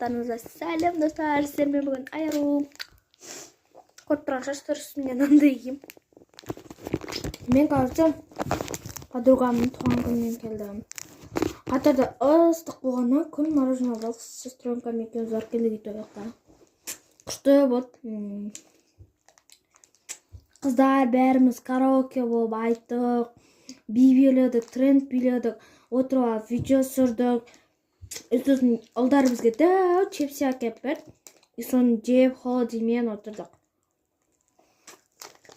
барлықтарыңызға сәлем достар. Сіздермен бүгін айыру көріп тұрған шаштар үстінде нанды егем. Мен қазір подругамның туған күнінен келдім. Қатарда ыстық болғаны күн мороженое алып сестренкам екеуміз барып келдік үйде. Күшті болды. Қыздар бәріміз караоке болып айттық, би биледік, тренд биледік, отырып алып видео түсірдік. Сосын ұлдар бізге дәу чипсы әкеліп берді. Соны жеп холодильникпен отырдық.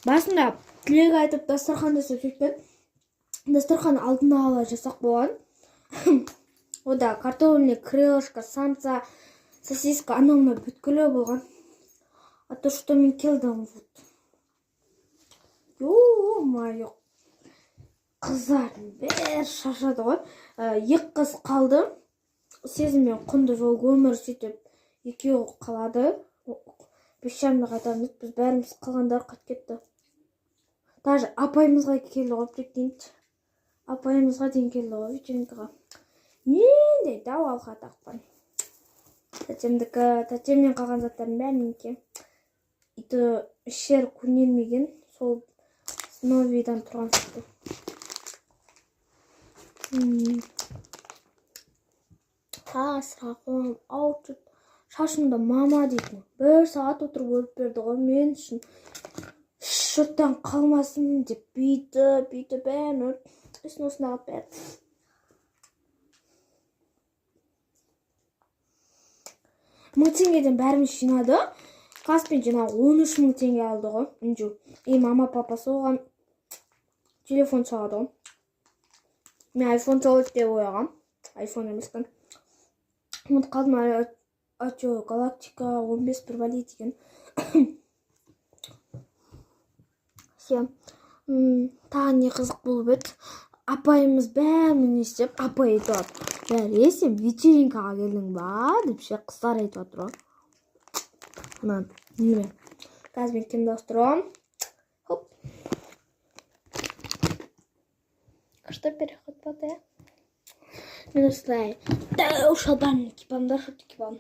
Басында тілек айтып дастархан жасап сөйткен. Дастархан алдына ала жасақ болған. Ода картофельный крылышко, самса, сосиска, анау-мынау бүткілі болған. А то что мен келдім вот. Ё-моё. Қыздардың бәрі шаршады ғой. Екі қыз қалды. Сезіммен құнды жол өмір сөйтіп екеуі қалады. 5:30-да қайтамыз. Біз бәріміз қалғандар қайтып кетті. Даже апайымызға келді ғой, прикиньте. Апайымызға дейін келді ғой вечеринкаға. Нендей дау алға тақпан. Тәтемнен қалған заттардың бәрінеке. Иті ішер көнелмеген, сол новидан тұрған сөйтті. Сұрақым, ауытып, шашымда мама дейтін. 1 сағат отырып өліп берді ғой мен үшін. Шұрттан қалмасын деп бейті бәрін өрт. Үсін осындағы бәрді. Мың теңгеден бәріміз жинады. Қаспен жинағы 13 мың теңге алды ғой. Үнжу. Мама папасы оған телефон сағады ғой. Мен айфон салады деп ойағам. Айфон емескен. Ұмыт қалдым, Ачо Галактика 15 бірбәлей деген. Тағы не қызық болып еді. Апайымыз бәрін естеп, апай айтып отыр. Бәрі сен вечеринкаға келдің ба? Деп ше қыздар айтып отыр ғой. Анан, неме. Қазір мен кемді ауыстырам. Хоп. Что переход болды, я? Мен осылай дәу шалбарымды кипамдар, шорты кипам.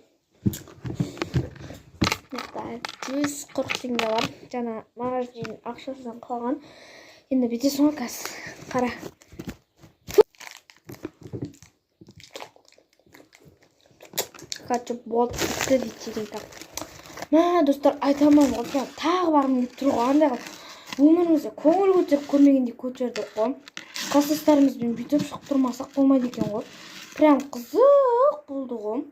140 теңге бар. Жана магазин ақшасынан қалған. Енді бетесің ғой қазір. Қара. Хочу болды вечеринка. Достар, айтамам ғой, тағы барғым келіп тұрғандай. Өмірімізде көңіл көтеріп көрмегендей көтердік қой. Класстастарымызбен бүйтіп шығып тұрмасақ болмайды екен ғой. Прям қызық болды ғой.